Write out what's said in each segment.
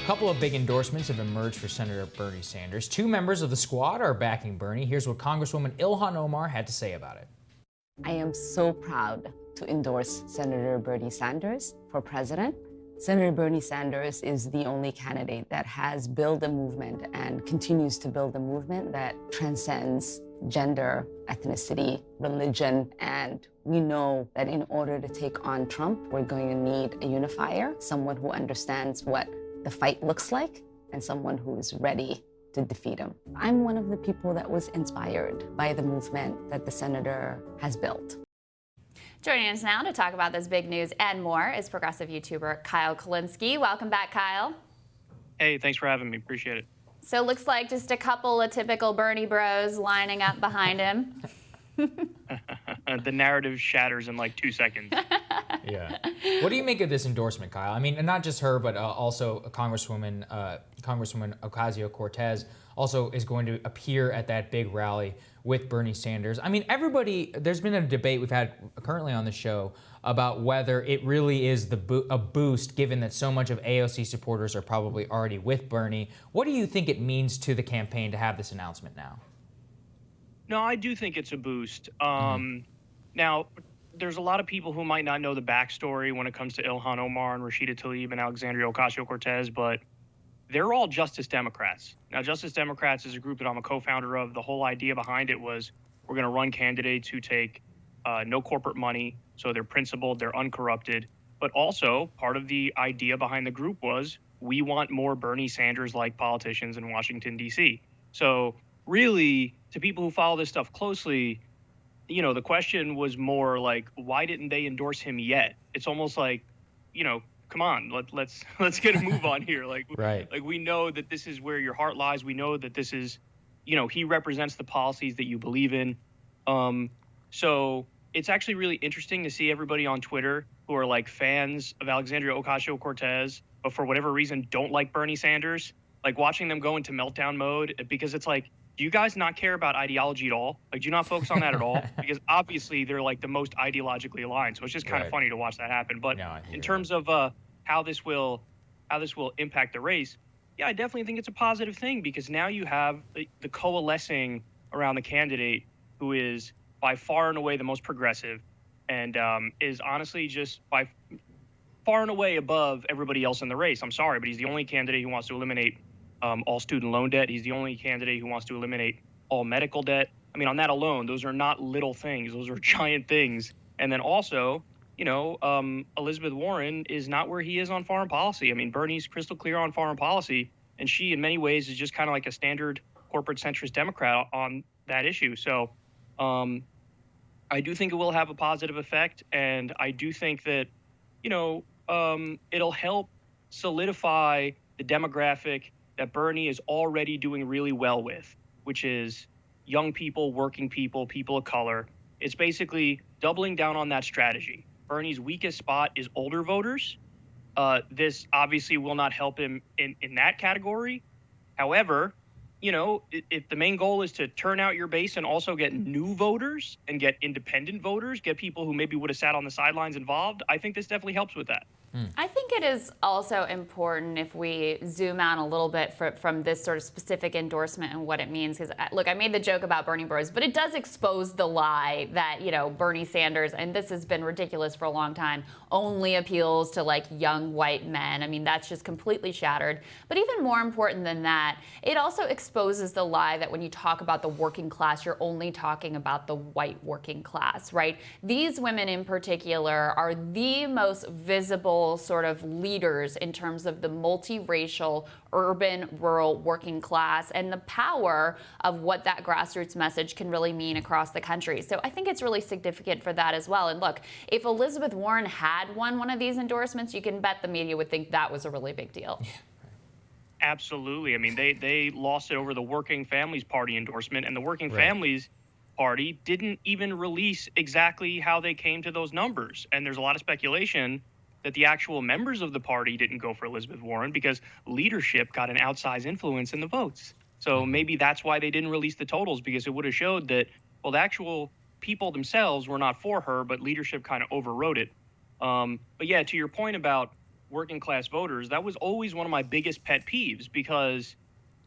couple of big endorsements have emerged for Senator Bernie Sanders. Two members of the squad are backing Bernie. Here's what Congresswoman Ilhan Omar had to say about it. I am so proud to endorse Senator Bernie Sanders for president. Senator Bernie Sanders is the only candidate that has built a movement and continues to build a movement that transcends gender, ethnicity, religion, and we know that in order to take on Trump, we're going to need a unifier, someone who understands what the fight looks like, and someone who is ready to defeat him. I'm one of the people that was inspired by the movement that the senator has built. Joining us now to talk about this big news and more is progressive YouTuber Kyle Kulinski. Welcome back, Kyle. Hey, thanks for having me. Appreciate it. So it looks like just a couple of typical Bernie bros lining up behind him. The narrative shatters in like 2 seconds. Yeah. What do you make of this endorsement, Kyle? I mean, and not just her, but also Congresswoman Ocasio-Cortez also is going to appear at that big rally with Bernie Sanders. I mean, there's been a debate we've had currently on the show about whether it really is a boost, given that so much of AOC supporters are probably already with Bernie. What do you think it means to the campaign to have this announcement now? No, I do think it's a boost. Now, there's a lot of people who might not know the backstory when it comes to Ilhan Omar and Rashida Tlaib and Alexandria Ocasio-Cortez, but they're all Justice Democrats. Now, Justice Democrats is a group that I'm a co-founder of. The whole idea behind it was we're going to run candidates who take no corporate money, so they're principled, they're uncorrupted. But also, part of the idea behind the group was we want more Bernie Sanders-like politicians in Washington, D.C. So really, to people who follow this stuff closely, you know, the question was more like, why didn't they endorse him yet? It's almost like, you know, come on, let's get a move on here. Like, right. Like we know that this is where your heart lies. We know that this is, you know, he represents the policies that you believe in. So it's actually really interesting to see everybody on Twitter who are like fans of Alexandria Ocasio-Cortez, but for whatever reason don't like Bernie Sanders, like watching them go into meltdown mode, because it's like, do you guys not care about ideology at all? Like, do you not focus on that at all? Because obviously they're like the most ideologically aligned. So it's just kind of funny to watch that happen. But in terms of how this will impact the race, yeah, I definitely think it's a positive thing, because now you have the coalescing around the candidate who is by far and away the most progressive and is honestly just by far and away above everybody else in the race. I'm sorry, but he's the only candidate who wants to eliminate all student loan debt. He's the only candidate who wants to eliminate all medical debt. I mean, on that alone, those are not little things. Those are giant things. And then also, you know, Elizabeth Warren is not where he is on foreign policy. I mean, Bernie's crystal clear on foreign policy, and she, in many ways, is just kind of like a standard corporate centrist Democrat on that issue. So I do think it will have a positive effect, and I do think that, you know, it'll help solidify the demographic that Bernie is already doing really well with, which is young people, working people, people of color. It's basically doubling down on that strategy. Bernie's weakest spot is older voters. This obviously will not help him in that category. However, you know, if the main goal is to turn out your base and also get new voters and get independent voters, get people who maybe would have sat on the sidelines involved, I think this definitely helps with that. I think it is also important if we zoom out a little bit from this sort of specific endorsement and what it means. Because, look, I made the joke about Bernie Bros, but it does expose the lie that, you know, Bernie Sanders, and this has been ridiculous for a long time, only appeals to, like, young white men. I mean, that's just completely shattered. But even more important than that, it also exposes the lie that when you talk about the working class, you're only talking about the white working class, right? These women in particular are the most visible sort of leaders in terms of the multiracial, urban, rural working class and the power of what that grassroots message can really mean across the country. So I think it's really significant for that as well. And look, if Elizabeth Warren had won one of these endorsements, you can bet the media would think that was a really big deal. Absolutely. I mean, they lost it over the Working Families Party endorsement, and the Working Families Party didn't even release exactly how they came to those numbers. And there's a lot of speculation that the actual members of the party didn't go for Elizabeth Warren because leadership got an outsized influence in the votes. So maybe that's why they didn't release the totals, because it would have showed that, well, the actual people themselves were not for her, but leadership kind of overrode it. But yeah, to your point about working class voters, that was always one of my biggest pet peeves, because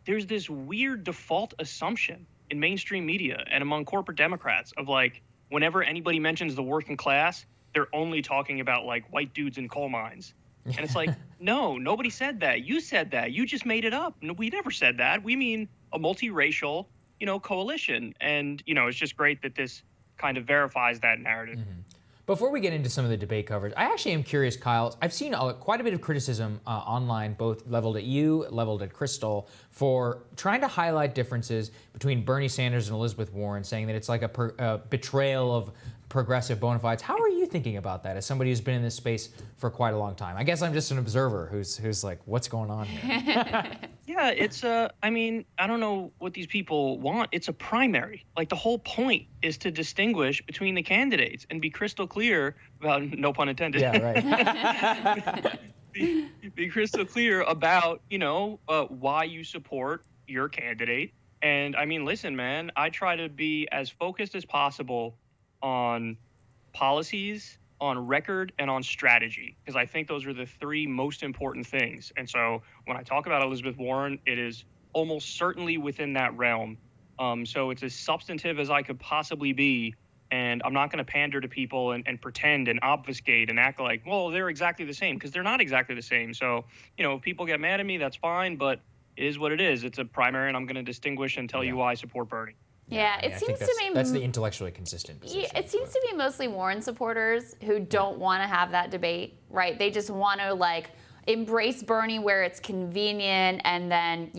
there's this weird default assumption in mainstream media and among corporate Democrats of like, whenever anybody mentions the working class, they're only talking about like white dudes in coal mines. And it's like, no, nobody said that. You said that. You just made it up. No, we never said that. We mean a multiracial, coalition. And, it's just great that this kind of verifies that narrative. Mm-hmm. Before we get into some of the debate coverage, I actually am curious, Kyle. I've seen quite a bit of criticism online, both leveled at you, leveled at Crystal, for trying to highlight differences between Bernie Sanders and Elizabeth Warren, saying that it's like a betrayal of progressive bona fides. How are you thinking about that as somebody who's been in this space for quite a long time? I guess I'm just an observer who's like, what's going on here? Yeah, it's I don't know what these people want. It's a primary. Like, the whole point is to distinguish between the candidates and be crystal clear about, no pun intended. Yeah, right. be crystal clear about, why you support your candidate. And listen, man, I try to be as focused as possible on policies, on record, and on strategy, because I think those are the three most important things. And so when I talk about Elizabeth Warren, it is almost certainly within that realm. So it's as substantive as I could possibly be. And I'm not going to pander to people and pretend and obfuscate and act like, well, they're exactly the same, because they're not exactly the same. So, if people get mad at me, that's fine, but it is what it is. It's a primary, and I'm going to distinguish and tell you why I support Bernie. Yeah, it seems to me that's the intellectually consistent position. It seems to be mostly Warren supporters who don't want to have that debate, right? They just want to embrace Bernie where it's convenient, and then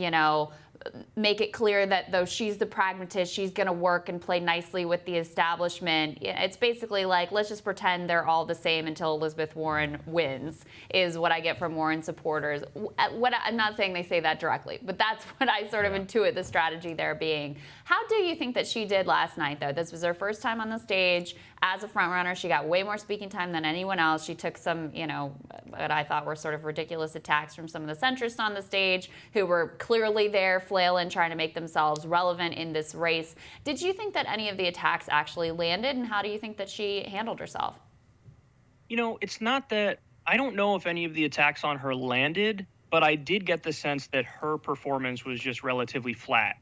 make it clear that though she's the pragmatist, she's going to work and play nicely with the establishment. It's basically like, let's just pretend they're all the same until Elizabeth Warren wins, is what I get from Warren supporters. I'm not saying they say that directly, but that's what I sort of intuit the strategy there being. How do you think that she did last night, though? This was her first time on the stage as a frontrunner. She got way more speaking time than anyone else. She took some, what I thought were sort of ridiculous attacks from some of the centrists on the stage who were clearly there flailing, trying to make themselves relevant in this race. Did you think that any of the attacks actually landed, and how do you think that she handled herself? It's not that I don't know if any of the attacks on her landed, but I did get the sense that her performance was just relatively flat.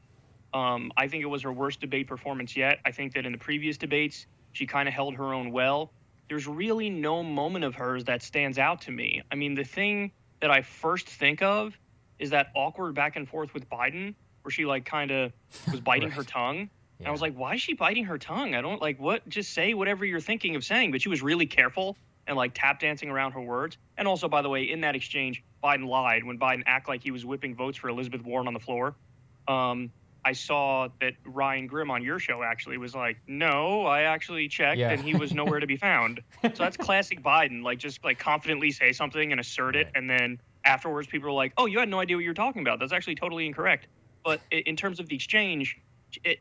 I think it was her worst debate performance yet. I think that in the previous debates, she kind of held her own well. There's really no moment of hers that stands out to me. The thing that I first think of is that awkward back and forth with Biden, where she kind of was biting her tongue. Yeah. And I was like, why is she biting her tongue? I don't what, just say whatever you're thinking of saying. But she was really careful and tap dancing around her words. And also, by the way, in that exchange, Biden lied when Biden acted like he was whipping votes for Elizabeth Warren on the floor. I saw that Ryan Grimm on your show actually was like, no, I actually checked and he was nowhere to be found. So that's classic Biden, just confidently say something and assert it. And then afterwards, people are like, oh, you had no idea what you were talking about. That's actually totally incorrect. But in terms of the exchange,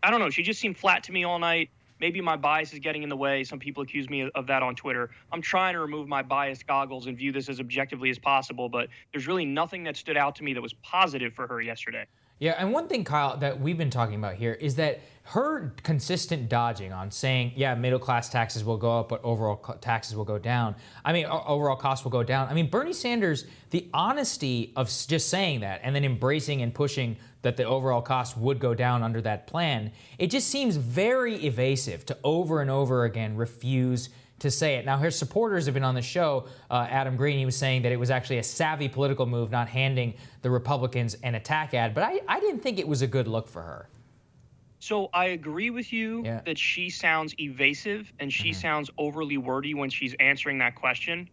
I don't know. She just seemed flat to me all night. Maybe my bias is getting in the way. Some people accuse me of that on Twitter. I'm trying to remove my biased goggles and view this as objectively as possible. But there's really nothing that stood out to me that was positive for her yesterday. Yeah, and one thing, Kyle, that we've been talking about here is that her consistent dodging on saying, middle-class taxes will go up, but overall taxes will go down. Overall costs will go down. Bernie Sanders, the honesty of just saying that and then embracing and pushing that the overall cost would go down under that plan, it just seems very evasive to over and over again refuse to say it. Now, her supporters have been on the show. Adam Green, he was saying that it was actually a savvy political move, not handing the Republicans an attack ad. But I didn't think it was a good look for her. So I agree with you that she sounds evasive and she sounds overly wordy when she's answering that question.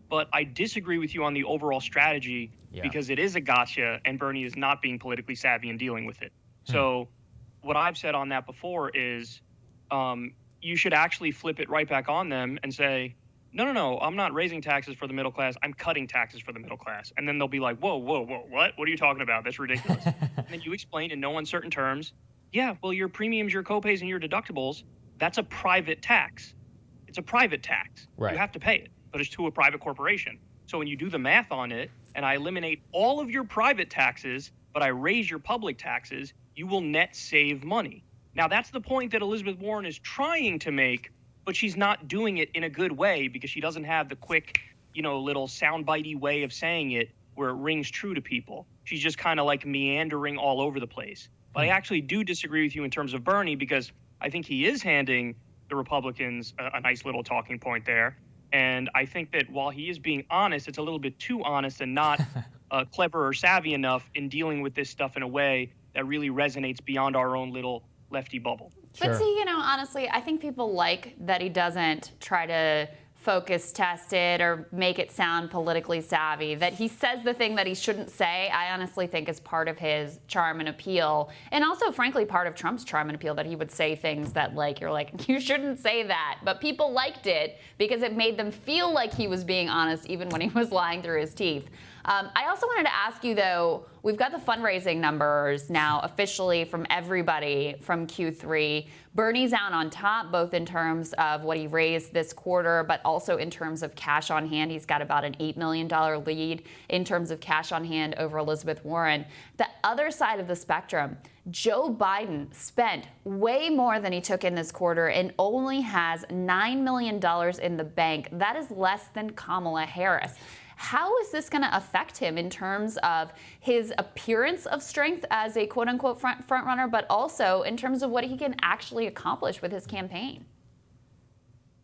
But I disagree with you on the overall strategy because it is a gotcha and Bernie is not being politically savvy in dealing with it. So what I've said on that before is you should actually flip it right back on them and say, no, I'm not raising taxes for the middle class. I'm cutting taxes for the middle class. And then they'll be like, whoa, what? What are you talking about? That's ridiculous. And then you explain in no uncertain terms, well, your premiums, your copays, and your deductibles, that's a private tax. It's a private tax. Right. You have to pay it, but it's to a private corporation. So when you do the math on it, and I eliminate all of your private taxes, but I raise your public taxes, you will net save money. Now, that's the point that Elizabeth Warren is trying to make, but she's not doing it in a good way because she doesn't have the quick, little soundbitey way of saying it where it rings true to people. She's just kind of like meandering all over the place. But I actually do disagree with you in terms of Bernie, because I think he is handing the Republicans a nice little talking point there. And I think that while he is being honest, it's a little bit too honest and not clever or savvy enough in dealing with this stuff in a way that really resonates beyond our own little lefty bubble. But see, honestly, I think people like that he doesn't try to focus test it or make it sound politically savvy, that he says the thing that he shouldn't say. I honestly think is part of his charm and appeal, and also frankly part of Trump's charm and appeal, that he would say things that you're like, you shouldn't say that, but people liked it because it made them feel like he was being honest even when he was lying through his teeth. I also wanted to ask you, though, we've got the fundraising numbers now officially from everybody from Q3. Bernie's out on top, both in terms of what he raised this quarter, but also in terms of cash on hand. He's got about an $8 million lead in terms of cash on hand over Elizabeth Warren. The other side of the spectrum, Joe Biden spent way more than he took in this quarter and only has $9 million in the bank. That is less than Kamala Harris. How is this going to affect him in terms of his appearance of strength as a quote-unquote front runner, but also in terms of what he can actually accomplish with his campaign?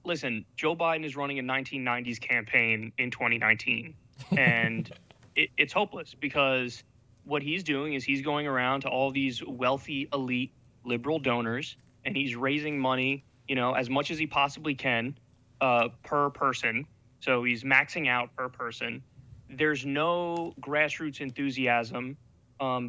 Listen, Joe Biden is running a 1990s campaign in 2019, and it's hopeless, because what he's doing is he's going around to all these wealthy, elite, liberal donors, and he's raising money, as much as he possibly can per person. So he's maxing out per person. There's no grassroots enthusiasm.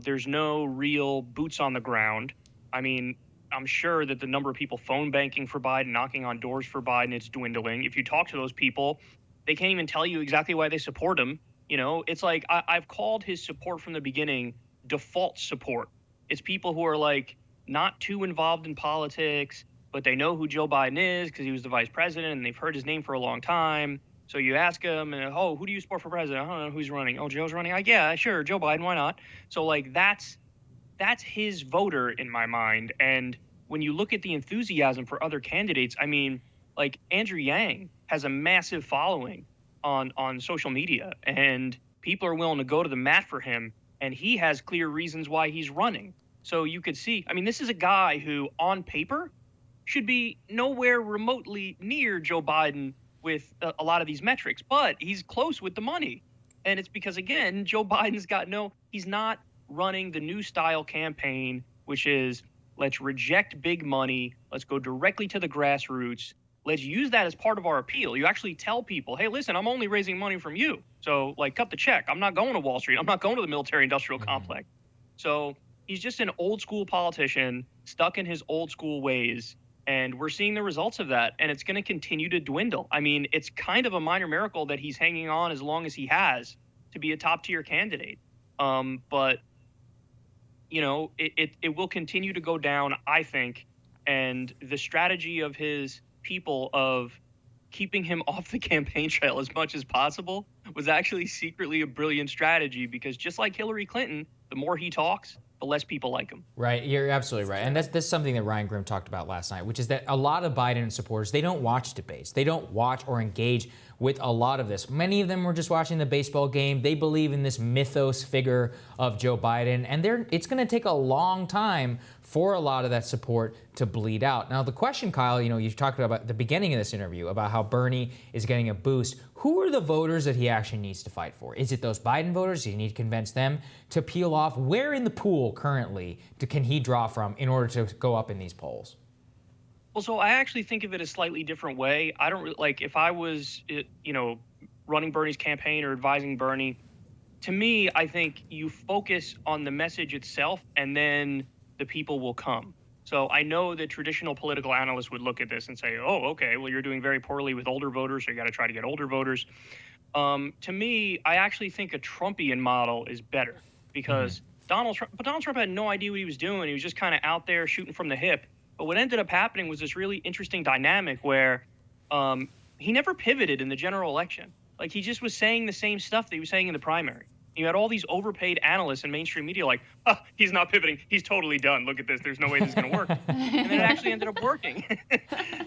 There's no real boots on the ground. I mean, I'm sure that the number of people phone banking for Biden, knocking on doors for Biden, it's dwindling. If you talk to those people, they can't even tell you exactly why they support him. It's like I've called his support from the beginning default support. It's people who are not too involved in politics, but they know who Joe Biden is because he was the vice president and they've heard his name for a long time. So you ask him, and who do you support for president? I don't know who's running. Oh, Joe's running. Yeah, sure, Joe Biden. Why not? So that's his voter in my mind. And when you look at the enthusiasm for other candidates, I mean, Andrew Yang has a massive following on social media, and people are willing to go to the mat for him, and he has clear reasons why he's running. So you could see, I mean, this is a guy who, on paper, should be nowhere remotely near Joe Biden with a lot of these metrics, but he's close with the money. And it's because, again, Joe Biden's he's not running the new style campaign, which is let's reject big money. Let's go directly to the grassroots. Let's use that as part of our appeal. You actually tell people, hey, listen, I'm only raising money from you. So cut the check. I'm not going to Wall Street. I'm not going to the military industrial complex. So he's just an old school politician stuck in his old school ways. And we're seeing the results of that, and it's going to continue to dwindle. I mean, it's kind of a minor miracle that he's hanging on as long as he has to be a top-tier candidate. But, it will continue to go down, I think. And the strategy of his people of keeping him off the campaign trail as much as possible was actually secretly a brilliant strategy, because just like Hillary Clinton, the more he talks, the less people like him. Right, you're absolutely right. And that's something that Ryan Grim talked about last night, which is that a lot of Biden supporters, they don't watch debates. They don't watch or engage with a lot of this. Many of them were just watching the baseball game. They believe in this mythos figure of Joe Biden, and it's going to take a long time for a lot of that support to bleed out. Now, the question, Kyle, you talked about at the beginning of this interview about how Bernie is getting a boost. Who are the voters that he actually needs to fight for? Is it those Biden voters? Does he need to convince them to peel off? Where in the pool currently can he draw from in order to go up in these polls? Well, so I actually think of it a slightly different way. I don't really, if I was, running Bernie's campaign or advising Bernie, to me, I think you focus on the message itself and then the people will come. So I know that traditional political analysts would look at this and say, oh, okay, well, you're doing very poorly with older voters, so you got to try to get older voters. To me, I actually think a Trumpian model is better, because Donald Trump had no idea what he was doing. He was just kind of out there shooting from the hip. But what ended up happening was this really interesting dynamic where he never pivoted in the general election. He just was saying the same stuff that he was saying in the primary. You had all these overpaid analysts in mainstream media he's not pivoting. He's totally done. Look at this. There's no way this is going to work. And then it actually ended up working.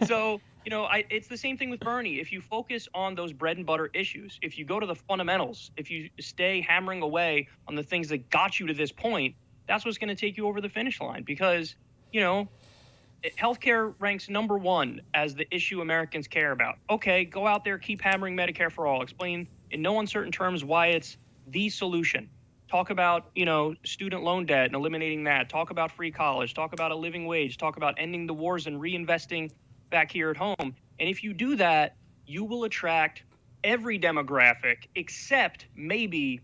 So, It's the same thing with Bernie. If you focus on those bread and butter issues, if you go to the fundamentals, if you stay hammering away on the things that got you to this point, that's what's going to take you over the finish line. Because, healthcare ranks number one as the issue Americans care about. Okay, go out there, keep hammering Medicare for all. Explain in no uncertain terms why it's the solution. Talk about, student loan debt and eliminating that. Talk about free college. Talk about a living wage. Talk about ending the wars and reinvesting back here at home. And if you do that, you will attract every demographic except maybe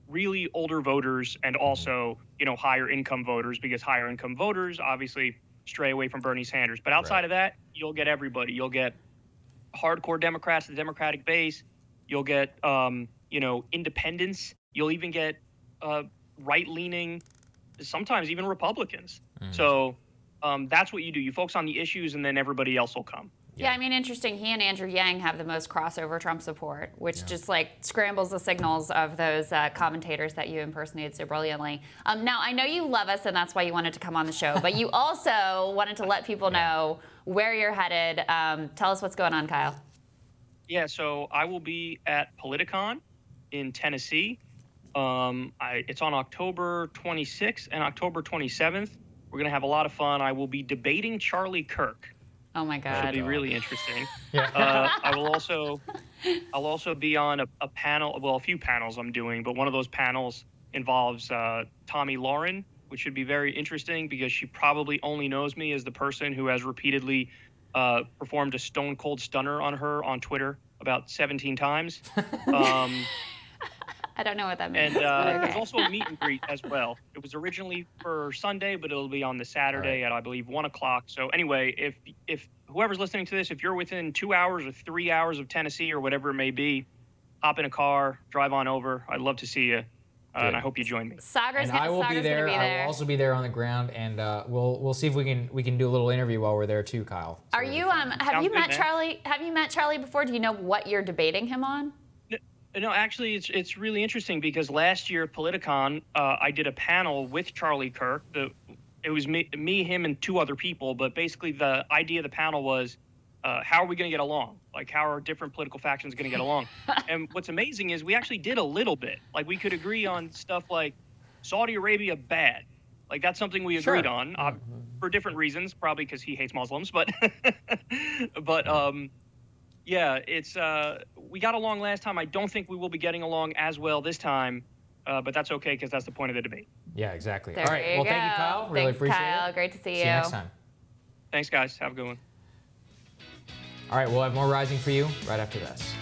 really older voters and also, higher income voters, because higher income voters obviously stray away from Bernie Sanders. But outside of that, you'll get everybody. You'll get hardcore Democrats, the Democratic base. You'll get, independents. You'll even get right-leaning, sometimes even Republicans. So that's what you do. You focus on the issues, and then everybody else will come. Yeah, I mean, interesting. He and Andrew Yang have the most crossover Trump support, which just scrambles the signals of those commentators that you impersonated so brilliantly. Now, I know you love us, and that's why you wanted to come on the show, but you also wanted to let people know where you're headed. Tell us what's going on, Kyle. Yeah, so I will be at Politicon in Tennessee. It's on October 26th and October 27th. We're going to have a lot of fun. I will be debating Charlie Kirk. Oh my God. It'll be really interesting. I'll also be on a panel, well, a few panels I'm doing, but one of those panels involves Tomi Lahren, which should be very interesting because she probably only knows me as the person who has repeatedly performed a stone cold stunner on her on Twitter about 17 times. I don't know what that means. And there's also a meet and greet as well. It was originally for Sunday, but it'll be on the Saturday at, I believe, 1 o'clock. So anyway, if whoever's listening to this, if you're within 2 hours or 3 hours of Tennessee or whatever it may be, hop in a car, drive on over. I'd love to see you. And I hope you join me. I will be there. I will also be there on the ground, and we'll see if we can do a little interview while we're there too, Kyle. So Are you have you met Charlie? Have you met Charlie before? Do you know what you're debating him on? No, actually, it's really interesting because last year at Politicon, I did a panel with Charlie Kirk. It was me, him, and 2 other people. But basically, the idea of the panel was, how are we going to get along? Like, how are different political factions going to get along? And what's amazing is we actually did a little bit. Like, we could agree on stuff like Saudi Arabia bad. Like, that's something we agreed on for different reasons, probably because he hates Muslims. But yeah, it's we got along last time. I don't think we will be getting along as well this time, but that's okay because that's the point of the debate. Yeah, exactly. There All right. Well, thank you, Kyle. Really Thanks, appreciate Kyle. it. Great to see you. See you next time. Thanks, guys. Have a good one. All right, we'll have more Rising for you right after this.